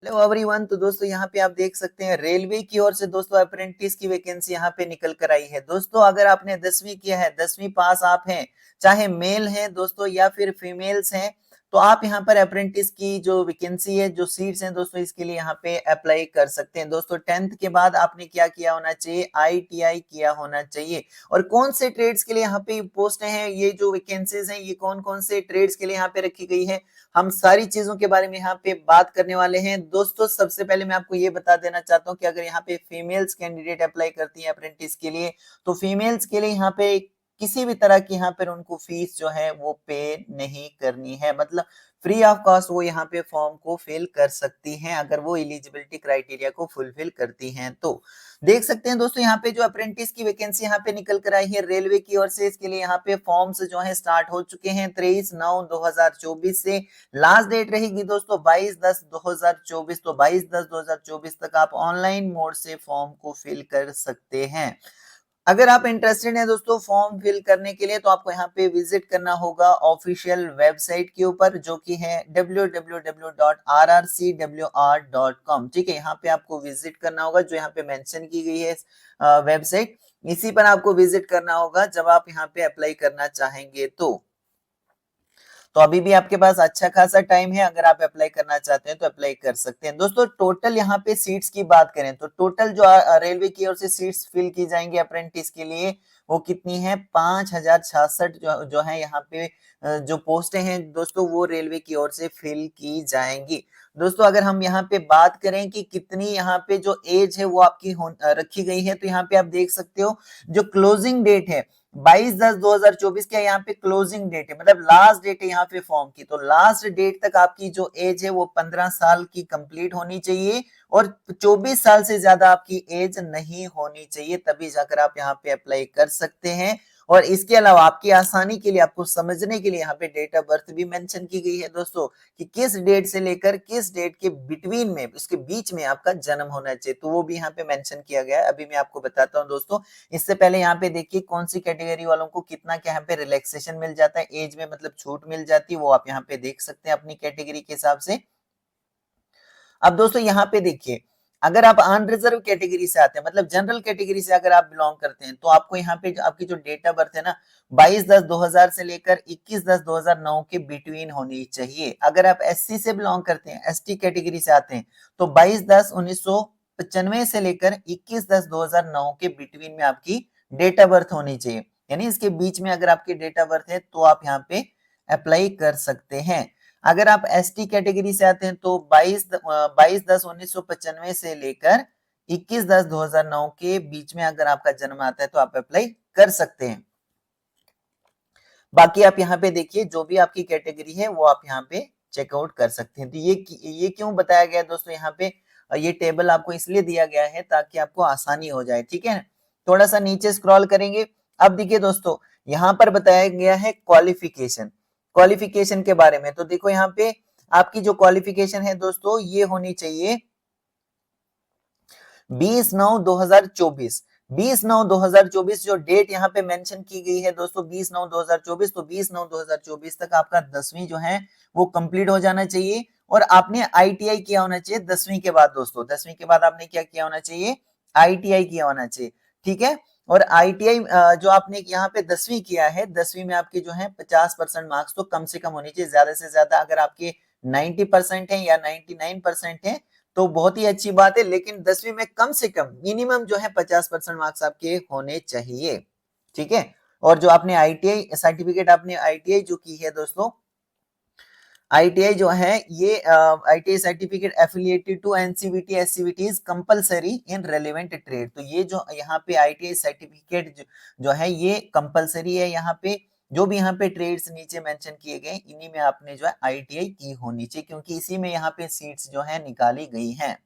Hello everyone. तो दोस्तों यहाँ पे आप देख सकते हैं रेलवे की ओर से दोस्तों अप्रेंटिस की वैकेंसी यहाँ पे निकल कर आई है। दोस्तों अगर आपने 10वीं किया है, 10वीं पास आप हैं, चाहे मेल हैं दोस्तों या फिर फीमेल्स हैं, तो आप यहाँ पर अप्रेंटिस की जो वैकेंसी है, जो सीट्स हैं दोस्तों, इसके लिए यहाँ पे अप्लाई कर सकते हैं। दोस्तों 10th के बाद आपने क्या किया होना चाहिए? ITI किया होना चाहिए। और कौन से ट्रेड्स के लिए यहाँ पे पोस्ट हैं, ये जो वैकेंसीज हैं, ये कौन कौन से ट्रेड्स के लिए यहाँ पे रखी गई है, हम सारी चीजों के बारे में यहाँ पे बात करने वाले हैं। दोस्तों सबसे पहले मैं आपको ये बता देना चाहता हूँ कि अगर यहाँ पे फीमेल्स कैंडिडेट अप्लाई करती हैं अप्रेंटिस के लिए, तो फीमेल्स के लिए यहाँ पे किसी भी तरह की यहाँ पर उनको फीस जो है वो पे नहीं करनी है। मतलब फ्री ऑफ कॉस्ट वो यहाँ पे फॉर्म को फिल कर सकती हैं अगर वो एलिजिबिलिटी क्राइटेरिया को फुलफिल करती हैं। तो देख सकते हैं दोस्तों यहाँ पे जो अप्रेंटिस की वैकेंसी यहाँ पे निकल कर आई है रेलवे की ओर से, इसके लिए यहाँ पे फॉर्म्स जो है स्टार्ट हो चुके हैं 23/9/2024 से। लास्ट डेट रहेगी दोस्तों 22/10/2024। तो 22/10/2024 तक आप ऑनलाइन मोड से फॉर्म को फिल कर सकते हैं। अगर आप इंटरेस्टेड हैं दोस्तों फॉर्म फिल करने के लिए, तो आपको यहाँ पे विजिट करना होगा ऑफिशियल वेबसाइट के ऊपर, जो कि है www.rrcwr.com। ठीक है, यहाँ पे आपको विजिट करना होगा, जो यहाँ पे मेंशन की गई है वेबसाइट, इसी पर आपको विजिट करना होगा जब आप यहाँ पे अप्लाई करना चाहेंगे। तो अभी भी आपके पास अच्छा खासा टाइम है, अगर आप अप्लाई करना चाहते हैं तो अप्लाई कर सकते हैं। दोस्तों टोटल यहाँ पे सीट्स की बात करें तो टोटल जो रेलवे की ओर से सीट्स फिल की जाएंगी अप्रेंटिस के लिए, वो कितनी है? 5066 जो है यहाँ पे जो पोस्टें हैं दोस्तों, वो रेलवे की ओर से फिल की जाएंगी। दोस्तों अगर हम यहाँ पे बात करें कि कितनी यहाँ पे जो एज है वो आपकी रखी गई है, तो यहाँ पे आप देख सकते हो जो क्लोजिंग डेट है 22/10/2024 का यहाँ पे क्लोजिंग डेट है, मतलब लास्ट डेट है यहाँ पे फॉर्म की। तो लास्ट डेट तक आपकी जो एज है वो 15 साल की कंप्लीट होनी चाहिए और 24 साल से ज्यादा आपकी एज नहीं होनी चाहिए, तभी जाकर आप यहाँ पे अप्लाई कर सकते हैं। और इसके अलावा आपकी आसानी के लिए, आपको समझने के लिए यहाँ पे डेट ऑफ बर्थ भी मेंशन की गई है दोस्तों, कि किस डेट से लेकर किस डेट के बिटवीन में, उसके बीच में आपका जन्म होना चाहिए, तो वो भी यहाँ पे मेंशन किया गया है। अभी मैं आपको बताता हूँ दोस्तों। इससे पहले यहाँ पे देखिए कौन सी कैटेगरी वालों को कितना क्या यहाँ पे रिलैक्सेशन मिल जाता है, एज में मतलब छूट मिल जाती है, वो आप यहाँ पे देख सकते हैं अपनी कैटेगरी के हिसाब से। अब दोस्तों यहाँ पे देखिए, अगर आप अनरिजर्व कैटेगरी से आते हैं, मतलब जनरल कैटेगरी से अगर आप बिलोंग करते हैं, तो आपको यहाँ पे आपकी जो डेट ऑफ बर्थ है ना, 22/10/2000 से लेकर 21/10/2009 के बिटवीन होनी चाहिए। अगर आप SC से बिलोंग करते हैं, ST कैटेगरी से आते हैं, तो 22/10/1995 से लेकर 21/10/2009 के बिटवीन में आपकी डेट ऑफ बर्थ होनी चाहिए। यानी इसके बीच में अगर आपकी डेट ऑफ बर्थ है तो आप यहाँ पे अप्लाई कर सकते हैं। अगर आप ST कैटेगरी से आते हैं तो 22/10/1995 से लेकर 21/10/2009 के बीच में अगर आपका जन्म आता है तो आप अप्लाई कर सकते हैं। बाकी आप यहाँ पे देखिए जो भी आपकी कैटेगरी है वो आप यहाँ पे चेकआउट कर सकते हैं। तो ये क्यों बताया गया है दोस्तों, यहाँ पे ये टेबल आपको इसलिए दिया गया है ताकि आपको आसानी हो जाए। ठीक है, थोड़ा सा नीचे स्क्रॉल करेंगे। अब देखिए दोस्तों, यहाँ पर बताया गया है क्वालिफिकेशन, क्वालिफिकेशन के बारे में। तो देखो यहाँ पे आपकी जो क्वालिफिकेशन है दोस्तों, ये होनी चाहिए 20/9/2024। 20/9/2024 जो डेट यहाँ पे मेंशन की गई है दोस्तों, 20/9/2024, तो 20/9/2024 तक आपका 10वीं जो है वो कंप्लीट हो जाना चाहिए और आपने ITI किया होना चाहिए 10वीं के बाद। दोस्तों 10वीं के बाद आपने क्या किया होना चाहिए? ITI किया होना चाहिए। ठीक है, और ITI जो आपने यहाँ पे 10वीं किया है, 10वीं में आपके जो है 50% मार्क्स तो कम से कम होनी चाहिए, ज्यादा से ज्यादा अगर आपके 90% है या 99% है तो बहुत ही अच्छी बात है, लेकिन 10वीं में कम से कम मिनिमम जो है 50% मार्क्स आपके होने चाहिए। ठीक है, और जो आपने ITI सर्टिफिकेट, आपने ITI जो की है दोस्तों, ITI जो है ये ITI certificate affiliated to NCVT SCVT is compulsory in relevant trade. तो ये जो यहाँ पे ITI सर्टिफिकेट जो है ये कंपलसरी है। यहाँ पे जो भी यहाँ पे ट्रेड्स नीचे मेंशन किए गए, इन्हीं में आपने जो है ITI की होनी चाहिए, क्योंकि इसी में यहाँ पे सीट्स जो है निकाली गई हैं।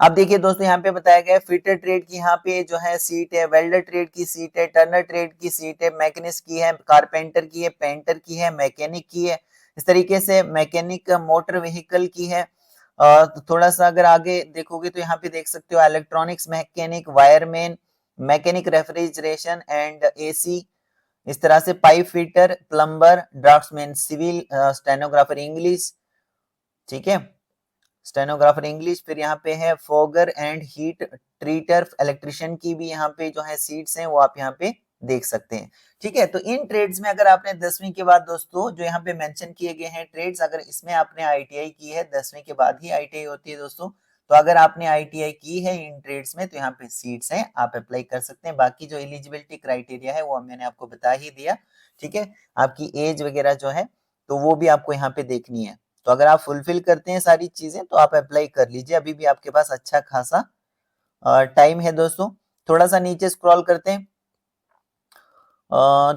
अब देखिए दोस्तों, यहाँ पे बताया गया है फिटर ट्रेड की यहाँ पे जो है सीट है, वेल्डर ट्रेड की सीट है, टर्नर ट्रेड की सीट है, मैकेनिस्ट की है, कारपेंटर की है, पेंटर की है, मैकेनिक की है। इस तरीके से मैकेनिक मोटर व्हीकल की है। तो थोड़ा सा अगर आगे देखोगे तो यहाँ पे देख सकते हो electronics mechanic, wireman, mechanic refrigeration and AC, इस तरह से pipe fitter, plumber, draftsman civil, stenographer English. ठीक है, स्टेनोग्राफर इंग्लिश, फिर यहाँ पे है fogger and heat treater electrician की भी यहाँ पे जो है सीट्स हैं वो आप यहाँ पे देख सकते हैं। ठीक है, तो इन ट्रेड्स में अगर आपने 10वीं के बाद दोस्तों जो यहाँ पे मेंशन किए गए हैं ट्रेड्स, अगर इसमें आपने आईटीआई की है, 10वीं के बाद ही आईटीआई होती है दोस्तों, तो अगर आपने आईटीआई की है इन ट्रेड्स में तो यहाँ पे सीट्स हैं, आप अप्लाई कर सकते हैं। बाकी जो एलिजिबिलिटी क्राइटेरिया है वो मैंने आपको बता ही दिया। ठीक है, आपकी एज वगैरह जो है तो वो भी आपको यहाँ पे देखनी है। तो अगर आप फुलफिल करते हैं सारी चीजें तो आप अप्लाई कर लीजिए, अभी भी आपके पास अच्छा खासा टाइम है दोस्तों। थोड़ा सा नीचे स्क्रॉल करते हैं।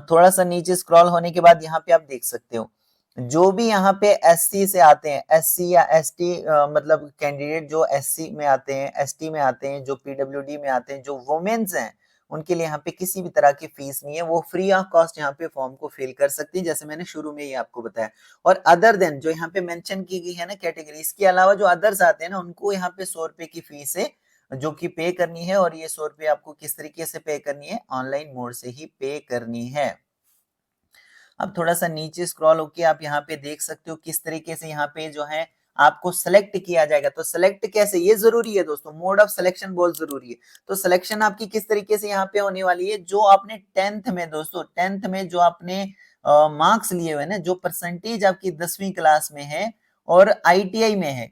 थोड़ा सा नीचे स्क्रॉल होने के बाद यहाँ पे आप देख सकते हो जो भी यहाँ पे एससी से आते हैं, एससी या एसटी मतलब कैंडिडेट जो एससी में आते हैं, एसटी में आते हैं, जो पीडब्ल्यूडी में आते हैं, जो वुमेन्स हैं, उनके लिए यहाँ पे किसी भी तरह की फीस नहीं है, वो फ्री ऑफ कॉस्ट यहाँ पे फॉर्म को फिल कर सकती है, जैसे मैंने शुरू में ही आपको बताया। और अदर देन जो यहाँ पे मेंशन की गई है ना कैटेगरी, इसके अलावा जो अदर्स आते हैं ना उनको यहाँ पे 100 रुपए की फीस है जो कि पे करनी है। और ये 100 रुपए आपको किस तरीके से पे करनी है, ऑनलाइन मोड से ही पे करनी है। अब थोड़ा सा नीचे स्क्रॉल होके आप यहाँ पे देख सकते हो किस तरीके से यहाँ पे जो है आपको सेलेक्ट किया जाएगा। तो सेलेक्ट कैसे, ये जरूरी है दोस्तों, मोड ऑफ सिलेक्शन बहुत जरूरी है। तो सिलेक्शन आपकी किस तरीके से यहाँ पे होने वाली है, जो आपने 10th में दोस्तों, 10th में जो आपने मार्क्स लिए हुए ना, जो परसेंटेज आपकी 10वीं क्लास में है और आईटीआई में है,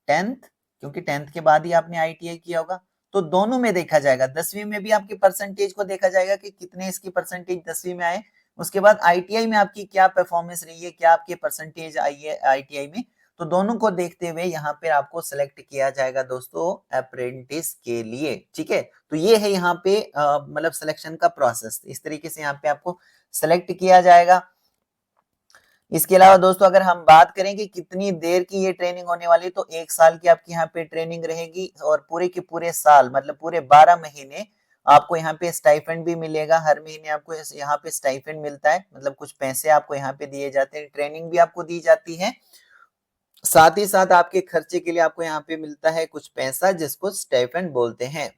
10th, क्योंकि 10th के बाद ही आपने आईटीआई किया होगा, तो दोनों में देखा जाएगा। 10वीं में भी आपके परसेंटेज को देखा जाएगा कि कितने इसकी परसेंटेज 10वीं में आए, उसके बाद आईटीआई में आपकी क्या परफॉर्मेंस रही है, क्या आपके परसेंटेज आई है आईटीआई में, तो दोनों को देखते हुए यहाँ पे आपको सिलेक्ट किया जाएगा दोस्तों अप्रेंटिस के लिए। ठीक है, तो ये है यहाँ पे मतलब सिलेक्शन का प्रोसेस, इस तरीके से यहाँ पे आपको सिलेक्ट किया जाएगा। इसके अलावा दोस्तों अगर हम बात करें कि कितनी देर की ये ट्रेनिंग होने वाली है, तो 1 साल की आपकी यहाँ पे ट्रेनिंग रहेगी और पूरे के पूरे साल मतलब पूरे 12 महीने आपको यहाँ पे स्टाइपेंड भी मिलेगा। हर महीने आपको यहाँ पे स्टाइपेंड मिलता है, मतलब कुछ पैसे आपको यहाँ पे दिए जाते हैं, ट्रेनिंग भी आपको दी जाती है, साथ ही साथ आपके खर्चे के लिए आपको यहाँ पे मिलता है कुछ पैसा जिसको स्टाइपेंड बोलते हैं।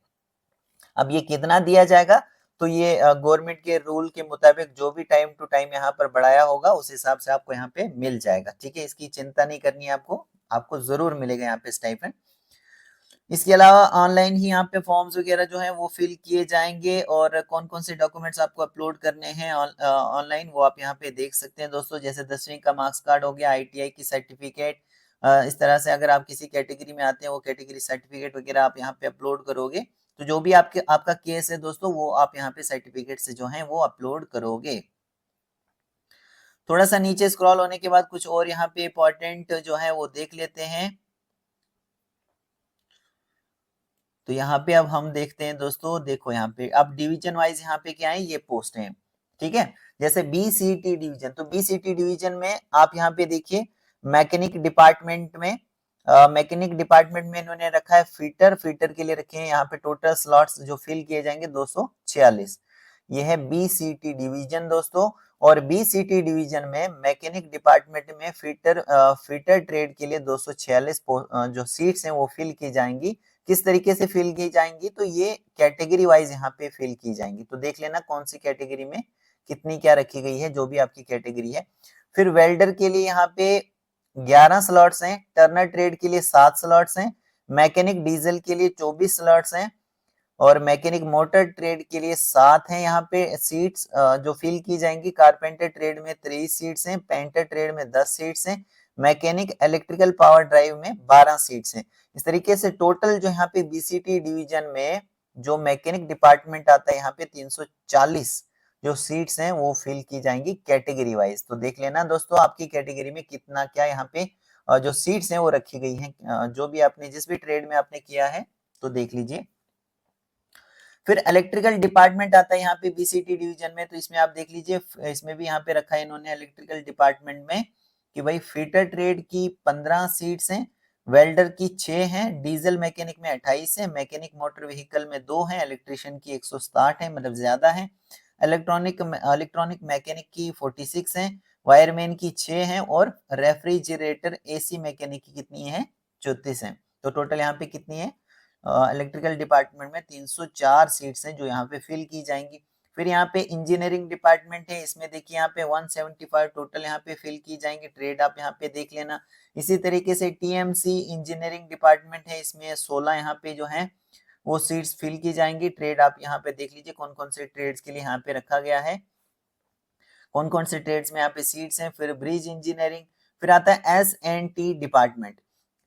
अब ये कितना दिया जाएगा, तो ये गवर्नमेंट के रूल के मुताबिक जो भी टाइम टू टाइम यहाँ पर बढ़ाया होगा उस हिसाब से आपको यहाँ पे मिल जाएगा। ठीक है, इसकी चिंता नहीं करनी है आपको, आपको जरूर मिलेगा यहाँ पे स्टाइपेंड। इसके अलावा ऑनलाइन ही यहाँ पे फॉर्म्स वगैरह जो है वो फिल किए जाएंगे और कौन कौन से डॉक्यूमेंट्स आपको अपलोड करने हैं ऑनलाइन वो आप यहाँ पे देख सकते हैं दोस्तों। जैसे 10वीं का मार्क्स कार्ड हो गया, आईटीआई की सर्टिफिकेट, इस तरह से अगर आप किसी कैटेगरी में आते हैं वो कैटेगरी सर्टिफिकेट वगैरह आप यहाँ पे अपलोड करोगे। तो जो भी आपका केस है दोस्तों वो आप यहाँ पे सर्टिफिकेट से जो है वो अपलोड करोगे। थोड़ा सा नीचे स्क्रॉल होने के बाद कुछ और यहाँ पे इंपॉर्टेंट जो है वो देख लेते हैं। तो यहाँ पे अब हम देखते हैं दोस्तों, देखो यहाँ पे अब डिवीजन वाइज यहाँ पे क्या है, ये पोस्ट है। ठीक है, जैसे बीसीटी डिवीजन, तो बीसीटी डिवीजन में आप यहाँ पे देखिए मैकेनिक डिपार्टमेंट में, मैकेनिक डिपार्टमेंट में इन्होंने रखा है फिटर, फिटर के लिए रखे हैं यहाँ पे टोटल स्लॉट्स जो फिल किए जाएंगे 246। ये है बीसीटी डिवीजन दोस्तों। और बीसीटी डिवीजन में मैकेनिक डिपार्टमेंट में फिटर फिटर ट्रेड के लिए 246 जो सीट्स हैं वो फिल की जाएंगी। किस तरीके से फिल की जाएंगी, तो ये कैटेगरी वाइज यहाँ पे फिल की जाएंगी। तो देख लेना कौन सी कैटेगरी में कितनी क्या रखी गई है, जो भी आपकी कैटेगरी है। फिर वेल्डर के लिए यहाँ पे 11 स्लॉट्स हैं, टर्नर ट्रेड के लिए 7 स्लॉट्स हैं, मैकेनिक डीजल के लिए 24 स्लॉट्स हैं और मैकेनिक मोटर ट्रेड के लिए 7 हैं यहाँ पे सीट्स जो फिल की जाएंगी। कारपेंटर ट्रेड में 30 सीट्स हैं, पेंटर ट्रेड में 10 सीट्स हैं, मैकेनिक इलेक्ट्रिकल पावर ड्राइव में 12 सीट्स हैं। इस तरीके से टोटल जो यहाँ पे बीसीटी डिवीजन में जो मैकेनिक डिपार्टमेंट आता है यहाँ पे 340 जो सीट्स हैं वो फिल की जाएंगी कैटेगरी वाइज। तो देख लेना दोस्तों आपकी कैटेगरी में कितना क्या यहाँ पे जो सीट्स हैं वो रखी गई हैं, जो भी आपने जिस भी ट्रेड में आपने किया है तो देख लीजिए। फिर इलेक्ट्रिकल डिपार्टमेंट आता है यहाँ पे बीसीटी डिवीजन में, तो इसमें आप देख लीजिए, इसमें भी यहाँ पे रखा है इन्होंने इलेक्ट्रिकल डिपार्टमेंट में कि भाई फिटर ट्रेड की 15 सीट्स हैं, वेल्डर की 6 हैं, डीजल मैकेनिक में 28 है, मैकेनिक मोटर व्हीकल में 2 हैं, इलेक्ट्रिशियन की 160 है, मतलब ज्यादा है, इलेक्ट्रॉनिक मैकेनिक की 46 है, वायरमैन की 6 है और रेफ्रिजरेटर एसी मैकेनिक की कितनी है, 34 है। तो टोटल यहाँ पे कितनी है, इलेक्ट्रिकल डिपार्टमेंट में 304 सीट्स हैं जो यहाँ पे फिल की जाएंगी। फिर यहाँ पे इंजीनियरिंग डिपार्टमेंट है, इसमें देखिए यहाँ पे 175 टोटल यहाँ पे फिल की जाएंगे ट्रेड, आप यहाँ पे देख लेना। इसी तरीके से टीएमसी इंजीनियरिंग डिपार्टमेंट है, इसमें 16 यहाँ पे जो है वो सीट्स फिल की जाएंगी ट्रेड, आप यहाँ पे देख लीजिए कौन कौन से ट्रेड्स के लिए यहाँ पे रखा गया है, कौन कौन से ट्रेड्स में यहाँ पे सीट्स हैं। फिर ब्रिज इंजीनियरिंग, फिर आता है एस&टी डिपार्टमेंट,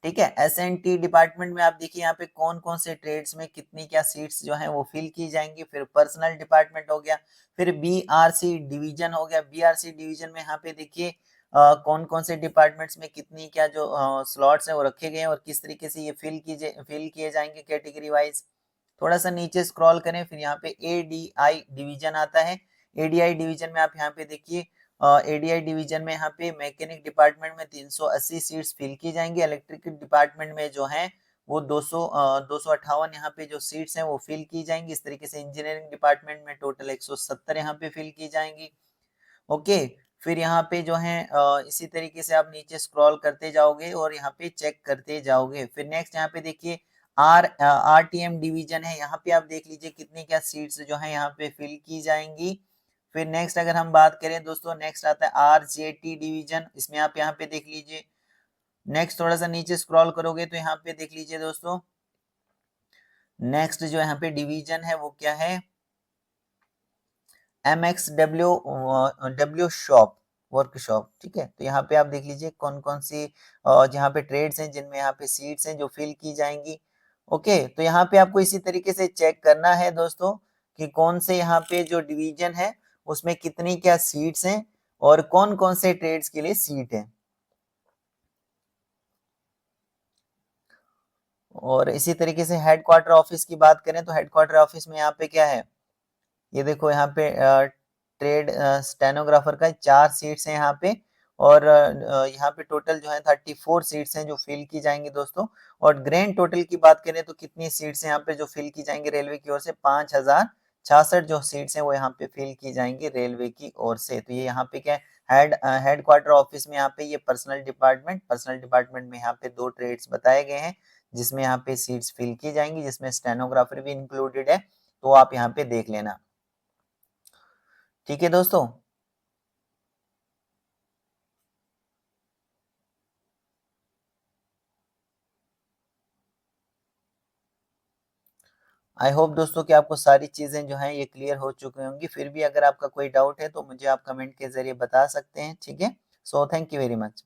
ठीक है। एस&टी डिपार्टमेंट में आप देखिए यहाँ पे कौन कौन से ट्रेड्स में कितनी क्या सीट्स जो है वो फिल की जाएंगी। फिर पर्सनल डिपार्टमेंट हो गया, फिर बीआरसी डिवीजन हो गया। बीआरसी डिवीजन में यहाँ पे देखिए कौन कौन से डिपार्टमेंट्स में कितनी क्या जो स्लॉट्स है वो रखे गए हैं और किस तरीके से ये फिल किए जाएंगे कैटेगरी वाइज। थोड़ा सा नीचे स्क्रॉल करें, फिर यहाँ पे एडीआई डिवीजन आता है। एडीआई डिवीजन में आप यहाँ पे देखिए एडीआई डिवीजन में यहाँ पे मैकेनिक डिपार्टमेंट में 380 सीट्स फिल की जाएंगी। इलेक्ट्रिकल डिपार्टमेंट में जो है वो 258 यहाँ पे जो सीट्स हैं वो फिल की जाएंगी। इस तरीके से इंजीनियरिंग डिपार्टमेंट में टोटल 170 यहाँ पे फिल की जाएंगी। ओके, फिर यहाँ पे जो है इसी तरीके से आप नीचे स्क्रॉल करते जाओगे और यहाँ पे चेक करते जाओगे। फिर नेक्स्ट यहाँ पे देखिए आरटीएम डिवीजन है, यहाँ पे आप देख लीजिए कितनी क्या सीट्स जो है यहाँ पे फिल की जाएंगी। फिर नेक्स्ट अगर हम बात करें दोस्तों, नेक्स्ट आता है आरजेटी डिवीजन, इसमें आप यहाँ पे देख लीजिए। नेक्स्ट थोड़ा सा नीचे स्क्रॉल करोगे तो यहाँ पे देख लीजिए दोस्तों, नेक्स्ट जो यहाँ पे डिवीजन है वो क्या है, MXW शॉप वर्कशॉप, ठीक है। तो यहाँ पे आप देख लीजिए कौन कौन सी जहाँ पे ट्रेड्स हैं जिनमें यहाँ पे सीट्स हैं जो फिल की जाएंगी। ओके, तो यहाँ पे आपको इसी तरीके से चेक करना है दोस्तों कि कौन से यहाँ पे जो डिवीजन है उसमें कितनी क्या सीट्स हैं और कौन कौन से ट्रेड्स के लिए सीट है। और इसी तरीके से हेडक्वार्टर ऑफिस की बात करें तो हेडक्वार्टर ऑफिस में यहाँ पे क्या है, ये देखो यहाँ पे ट्रेड स्टेनोग्राफर का 4 सीट्स हैं यहाँ पे। और यहाँ पे टोटल जो है 34 सीट्स हैं जो फिल की जाएंगी दोस्तों। और ग्रैंड टोटल की बात करें तो कितनी सीट्स हैं यहाँ पे जो फिल की जाएंगी रेलवे की ओर से, 5066 जो सीट्स हैं वो यहाँ पे फिल की जाएंगी रेलवे की ओर से। तो ये यहाँ पे क्या है, हेडक्वार्टर ऑफिस में यहाँ पे ये पर्सनल डिपार्टमेंट में यहाँ पे 2 ट्रेड्स बताए गए हैं जिसमें यहाँ पे सीट्स फिल की जाएंगी, जिसमें स्टेनोग्राफर भी इंक्लूडेड है, तो आप यहाँ पे देख लेना। ठीक है दोस्तों, आई होप दोस्तों कि आपको सारी चीजें जो हैं ये क्लियर हो चुकी होंगी। फिर भी अगर आपका कोई डाउट है तो मुझे आप कमेंट के जरिए बता सकते हैं, ठीक है। So thank you very much.